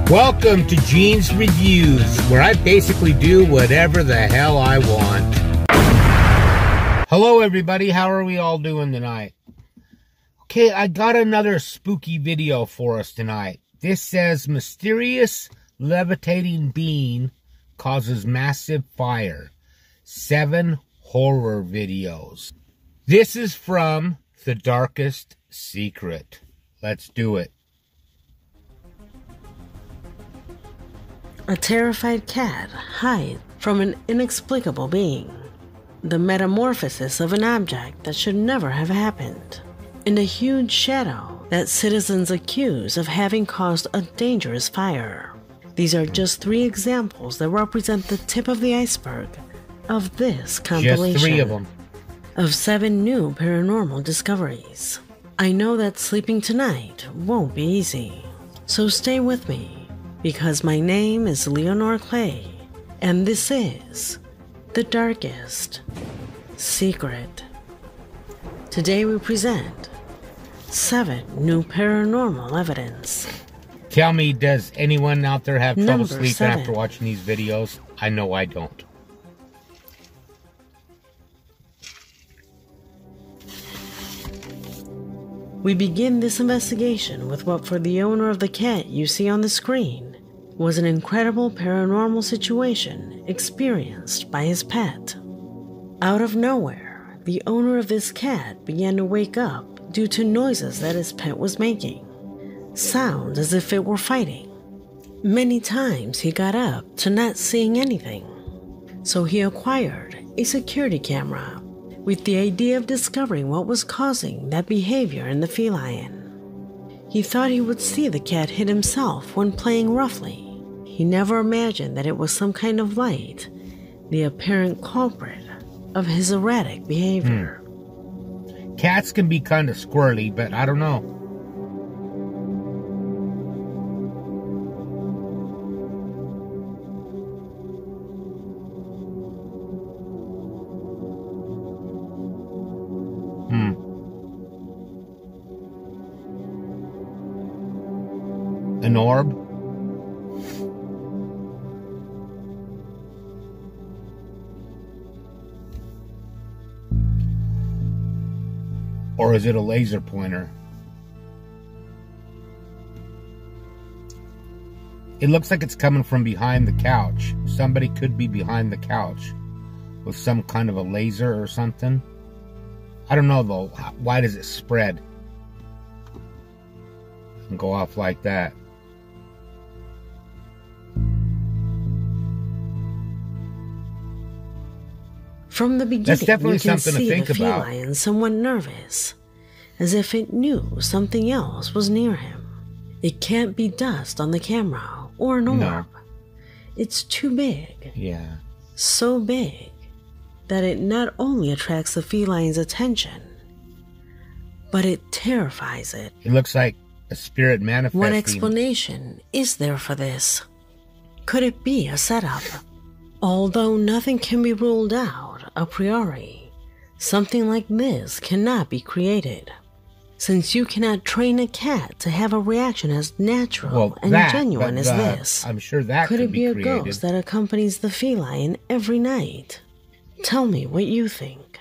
Welcome to Gene's Reviews, where I basically do whatever the hell I want. Hello everybody, how are we all doing tonight? Okay, I got another spooky video for us tonight. This says, mysterious levitating being causes massive fire. 7 horror videos. This is from The Darkest Secret. Let's do it. A terrified cat hides from an inexplicable being. The metamorphosis of an object that should never have happened. And a huge shadow that citizens accuse of having caused a dangerous fire. These are just 3 examples that represent the tip of the iceberg of this compilation. Just 3 of them. Of 7 new paranormal discoveries. I know that sleeping tonight won't be easy. So stay with me. Because my name is Leonore Clay, and this is The Darkest Secret. Today we present 7 new paranormal evidence. Tell me, does anyone out there have trouble Number sleeping 7. after watching these videos? I know I don't. We begin this investigation with what, for the owner of the cat you see on the screen, was an incredible paranormal situation experienced by his pet. Out of nowhere, the owner of this cat began to wake up due to noises that his pet was making. Sounds as if it were fighting. Many times he got up to not seeing anything. So he acquired a security camera with the idea of discovering what was causing that behavior in the feline. He thought he would see the cat hit himself when playing roughly. He never imagined that it was some kind of light, the apparent culprit of his erratic behavior. Cats can be kind of squirrely, but I don't know. An orb? Or is it a laser pointer? It looks like it's coming from behind the couch. Somebody could be behind the couch with some kind of a laser or something. I don't know though. Why does it spread and go off like that? From the beginning, That's definitely you can something to see think the about. feline somewhat nervous, as if it knew something else was near him. It can't be dust on the camera or an orb. No. It's too big. Yeah. So big that it not only attracts the feline's attention, but it terrifies it. It looks like a spirit manifesting. What explanation is there for this? Could it be a setup? Although nothing can be ruled out a priori, something like this cannot be created. Since you cannot train a cat to have a reaction as natural and genuine as this, I'm sure that could it be a created. ghost that accompanies the feline every night? Tell me what you think.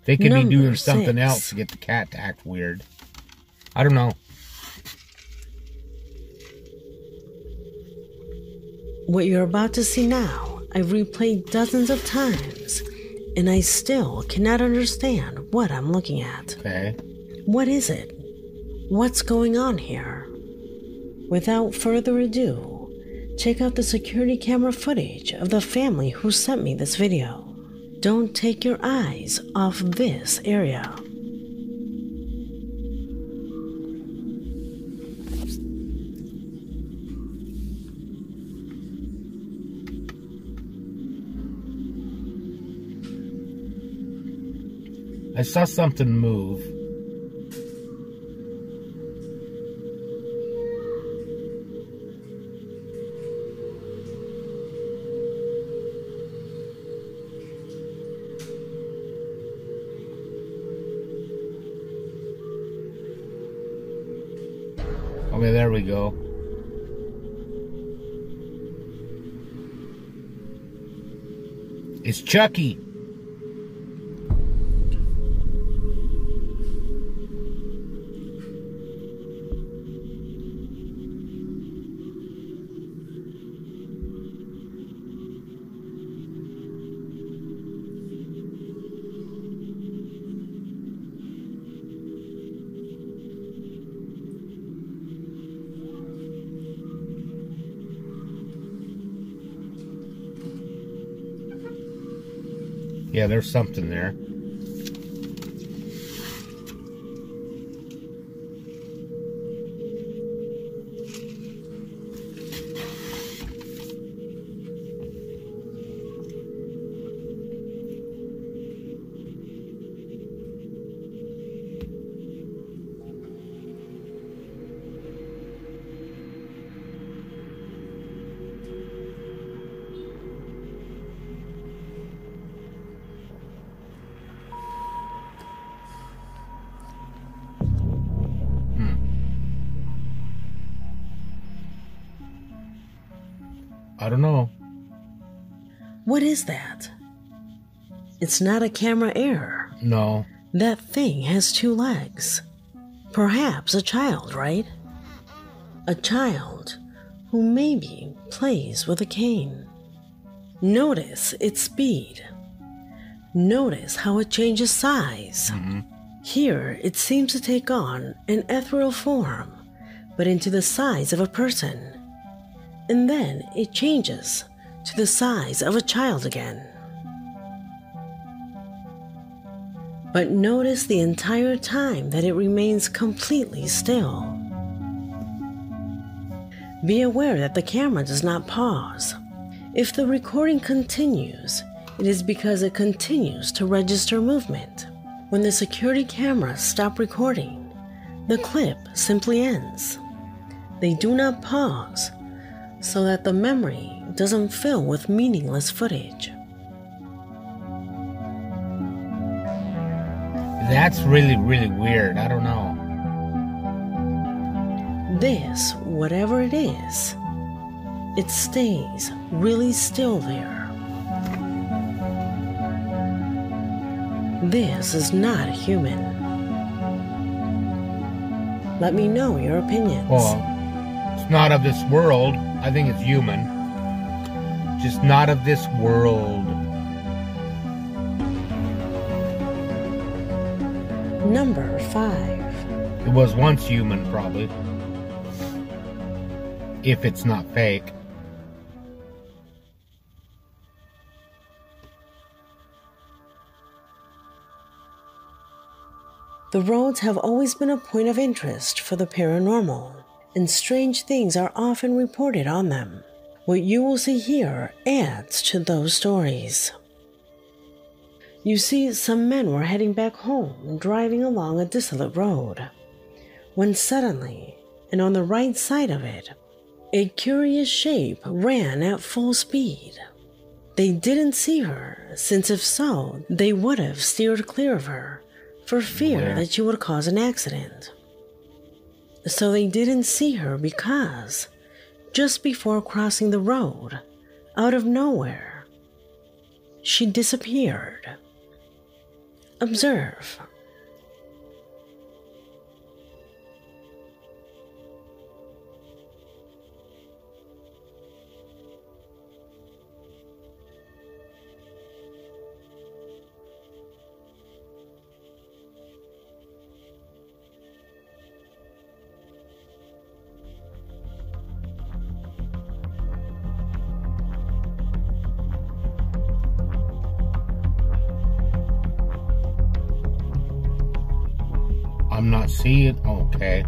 They could be Number doing something 6. else to get the cat to act weird. I don't know. What you're about to see now, I've replayed dozens of times, and I still cannot understand what I'm looking at. Okay. What is it? What's going on here? Without further ado, check out the security camera footage of the family who sent me this video. Don't take your eyes off this area. I saw something move. Okay, there we go. It's Chucky. Yeah, there's something there. I don't know. What is that? It's not a camera error. No. That thing has 2 legs. Perhaps a child, right? A child who maybe plays with a cane. Notice its speed. Notice how it changes size. Here, it seems to take on an ethereal form, but into the size of a person. And then it changes to the size of a child again. But notice the entire time that it remains completely still. Be aware that the camera does not pause. If the recording continues, it is because it continues to register movement. When the security cameras stop recording, the clip simply ends. They do not pause, so that the memory doesn't fill with meaningless footage. That's really, really weird. I don't know. This, whatever it is, it stays really still there. This is not human. Let me know your opinions. Well, it's not of this world. I think it's human. Just not of this world. Number 5. It was once human, probably. If it's not fake. The roads have always been a point of interest for the paranormal, and strange things are often reported on them. What you will see here adds to those stories. You see, some men were heading back home, driving along a desolate road, when suddenly, and on the right side of it, a curious shape ran at full speed. They didn't see her, since if so, they would have steered clear of her, for fear that she would cause an accident. So they didn't see her because, just before crossing the road, out of nowhere, she disappeared. Observe. I'm not seeing. Okay.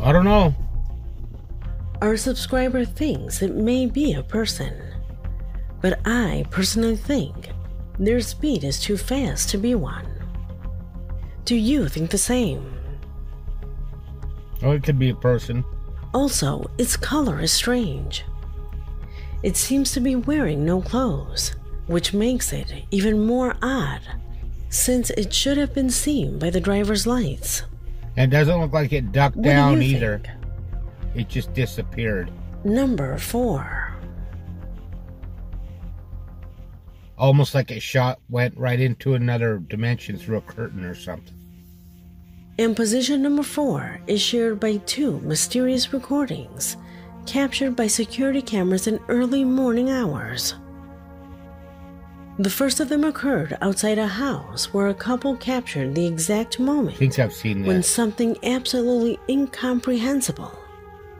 I don't know. Our subscriber thinks it may be a person, but I personally think their speed is too fast to be one. Do you think the same? Oh, it could be a person. Also, its color is strange. It seems to be wearing no clothes, which makes it even more odd since it should have been seen by the driver's lights. And it doesn't look like it ducked What do down you either. think? It just disappeared. Number 4. Almost like it went right into another dimension through a curtain or something. And position number 4 is shared by 2 mysterious recordings captured by security cameras in early morning hours. The first of them occurred outside a house where a couple captured the exact moment I think I've seen when this. something absolutely incomprehensible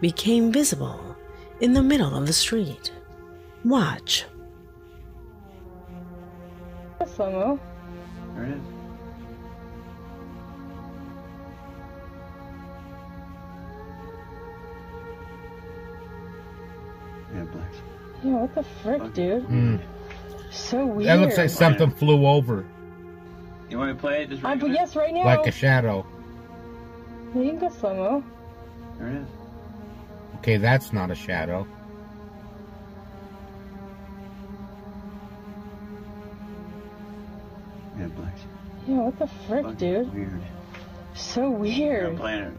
became visible in the middle of the street. Watch. Slow-mo. There it is. Yeah, Black. Yeah, what the frick, dude? Mm. So weird. That looks like something flew over. You want me to play it? Just But regular? yes, right now. Like a shadow. Yeah, you can go slow-mo. There it is. Okay, that's not a shadow. Yeah, Black. Yeah, what the frick, Fucking dude? Weird. So I'm weird. playing it.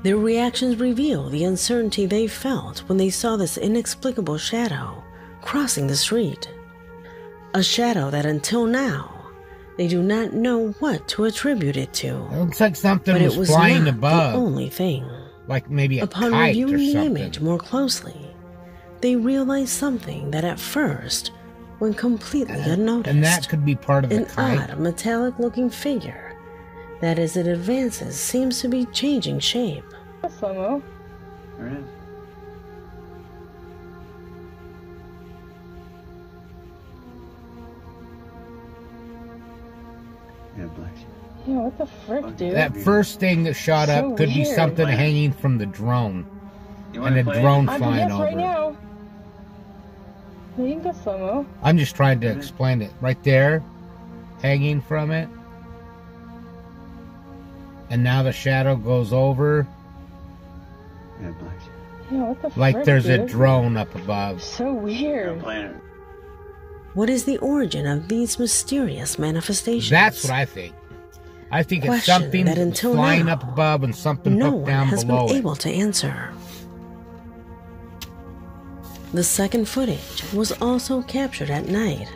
Their reactions reveal the uncertainty they felt when they saw this inexplicable shadow crossing the street. A shadow that until now, they do not know what to attribute it to. It looks like something But it was was flying not above. the only thing. Like maybe a Upon kite reviewing or the something. image more closely, they realized something that at first went completely unnoticed. And that could be part of the An kite. odd metallic-looking figure that as it advances seems to be changing shape. Slow-mo. There it is. Yeah, Black. Yeah, what the frick, dude? That first thing that shot So up could be weird. something hanging from the drone. You want And me a to play drone it? But flying yes, over. right now. Yeah, you can go slow-mo. I'm just trying to explain it. Right there, hanging from it. And now the shadow goes over. Yeah, Black. Yeah, what the Like frick, there's a dude? drone up above. So I'm weird. playing it. What is the origin of these mysterious manifestations? That's what I think. I think it's Question something that that's until flying now, up above and something no hooked one down has below been it. able to answer. The second footage was also captured at night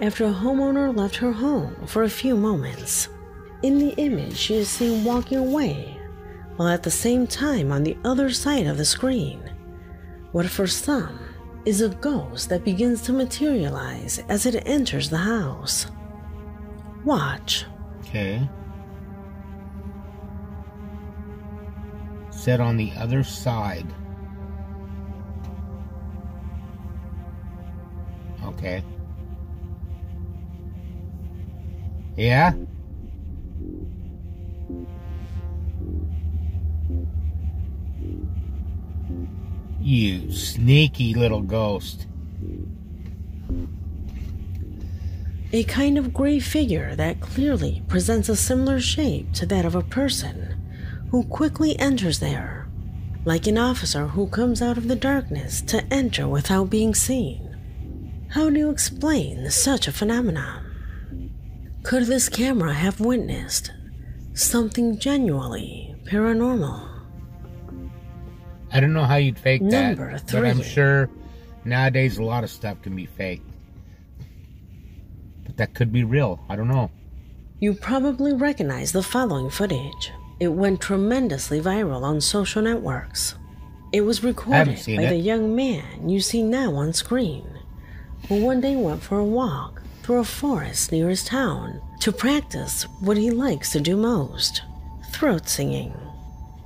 after a homeowner left her home for a few moments. In the image, she is seen walking away, while at the same time on the other side of the screen, what for some is a ghost that begins to materialize as it enters the house. Watch. Okay. Set on the other side. Okay. Yeah? You sneaky little ghost. A kind of gray figure that clearly presents a similar shape to that of a person who quickly enters there, like an officer who comes out of the darkness to enter without being seen. How do you explain such a phenomenon? Could this camera have witnessed something genuinely paranormal? I don't know how you'd fake that, Number but I'm 3. sure nowadays a lot of stuff can be faked. But that could be real. I don't know. You probably recognize the following footage. It went tremendously viral on social networks. It was recorded seen by it. the young man you see now on screen, who one day went for a walk through a forest near his town to practice what he likes to do most, throat singing.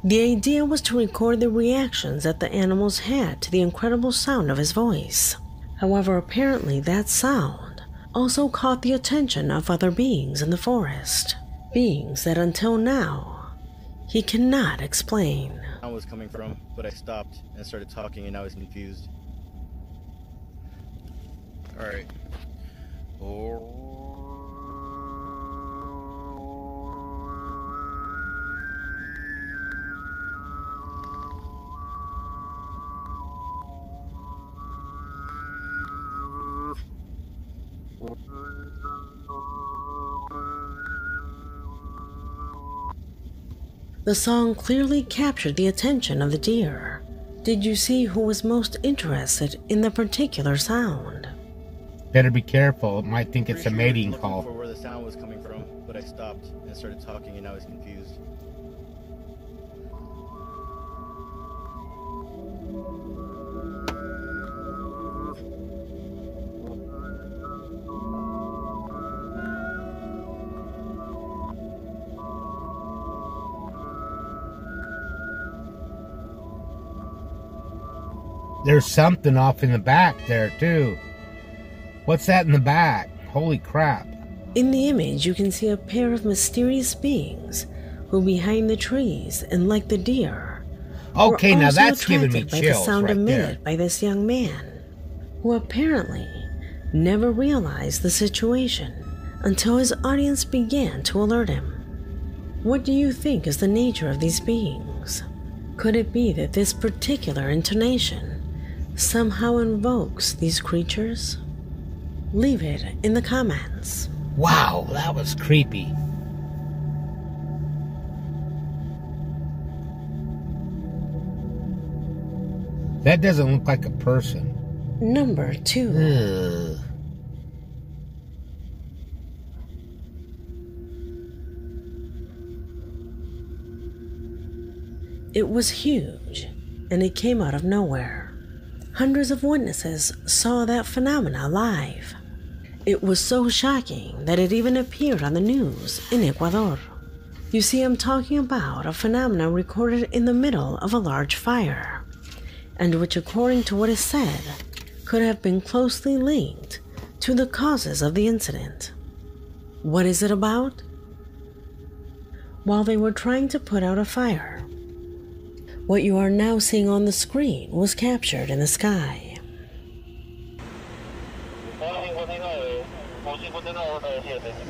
The idea was to record the reactions that the animals had to the incredible sound of his voice. However, apparently that sound also caught the attention of other beings in the forest, beings that until now he cannot explain. I was coming from, but I stopped and started talking and I was confused. Alright. The song clearly captured the attention of the deer. Did you see who was most interested in the particular sound? Better be careful. It might think it's a mating For call. where the sound was coming from, but I stopped and started talking, and I was confused. There's something off in the back there, too. What's that in the back? Holy crap. In the image, you can see a pair of mysterious beings who, behind the trees and like the deer, Okay, were now also that's giving me attracted by the chills sound right emitted there. by this young man, who apparently never realized the situation until his audience began to alert him. What do you think is the nature of these beings? Could it be that this particular intonation somehow invokes these creatures? Leave it in the comments. Wow, that was creepy. That doesn't look like a person. Number 2. Ugh. It was huge, and it came out of nowhere. Hundreds of witnesses saw that phenomena live. It was so shocking that it even appeared on the news in Ecuador. You see, I'm talking about a phenomenon recorded in the middle of a large fire, and which, according to what is said, could have been closely linked to the causes of the incident. What is it about? While they were trying to put out a fire, what you are now seeing on the screen was captured in the sky.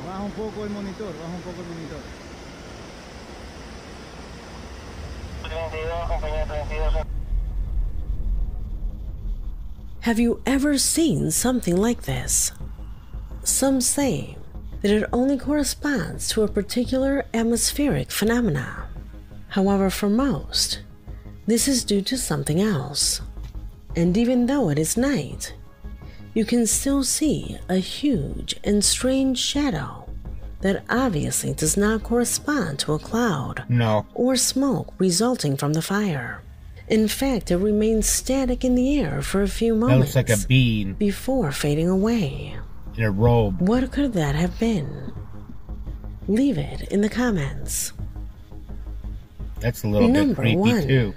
Baja un poco el monitor, baja un poco el monitor. Have you ever seen something like this? Some say that it only corresponds to a particular atmospheric phenomena. However, for most, this is due to something else. And even though it is night, you can still see a huge and strange shadow that obviously does not correspond to a cloud or smoke resulting from the fire. In fact, it remains static in the air for a few moments. That looks like a bean before fading away. in a robe. What could that have been? Leave it in the comments. That's a little bit Number creepy 1. too.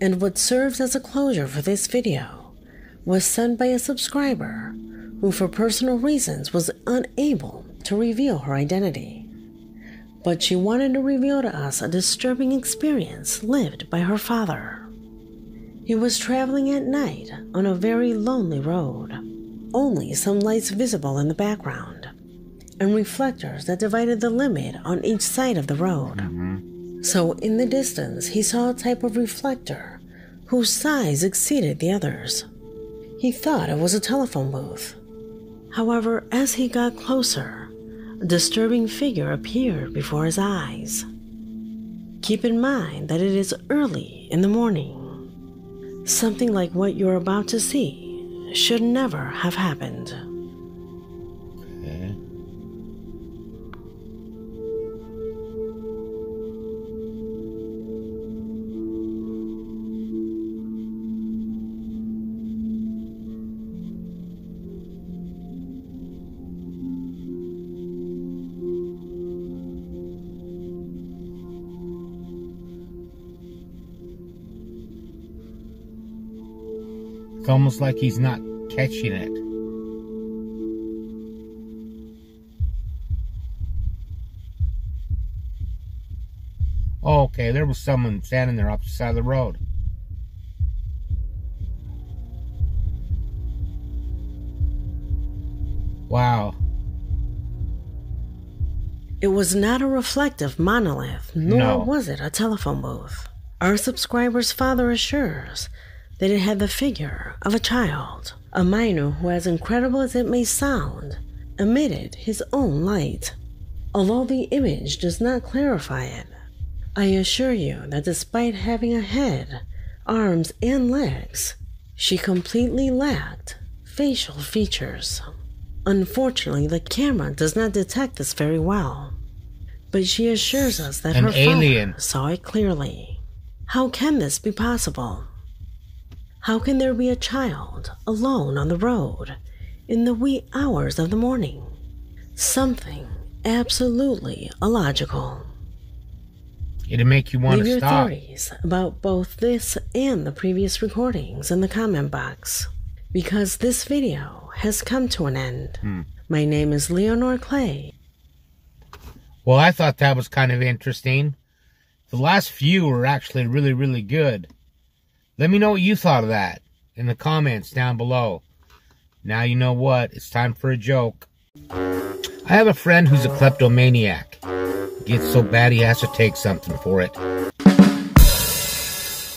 And what serves as a closure for this video was sent by a subscriber who, for personal reasons, was unable to reveal her identity. But she wanted to reveal to us a disturbing experience lived by her father. He was traveling at night on a very lonely road, only some lights visible in the background, and reflectors that divided the limit on each side of the road. So in the distance, he saw a type of reflector whose size exceeded the others. He thought it was a telephone booth. However, as he got closer, a disturbing figure appeared before his eyes. Keep in mind that it is early in the morning. Something like what you're about to see should never have happened. Okay. It's almost like he's not catching it. Oh, okay, there was someone standing there off the side of the road. Wow. It was not a reflective monolith, nor No. was it a telephone booth. Our subscriber's father assures that it had the figure of a child, A miner who, as incredible as it may sound, emitted his own light. Although the image does not clarify it, I assure you that despite having a head, arms, and legs, she completely lacked facial features. Unfortunately, the camera does not detect this very well, but she assures us that her father saw it clearly. How can this be possible? How can there be a child alone on the road in the wee hours of the morning? Something absolutely illogical. It'll make you want to stop. Leave your theories about both this and the previous recordings in the comment box, because this video has come to an end. My name is Leonor Clay. Well, I thought that was kind of interesting. The last few were actually really, really good. Let me know what you thought of that in the comments down below. Now you know what, it's time for a joke. I have a friend who's a kleptomaniac. Gets so bad he has to take something for it.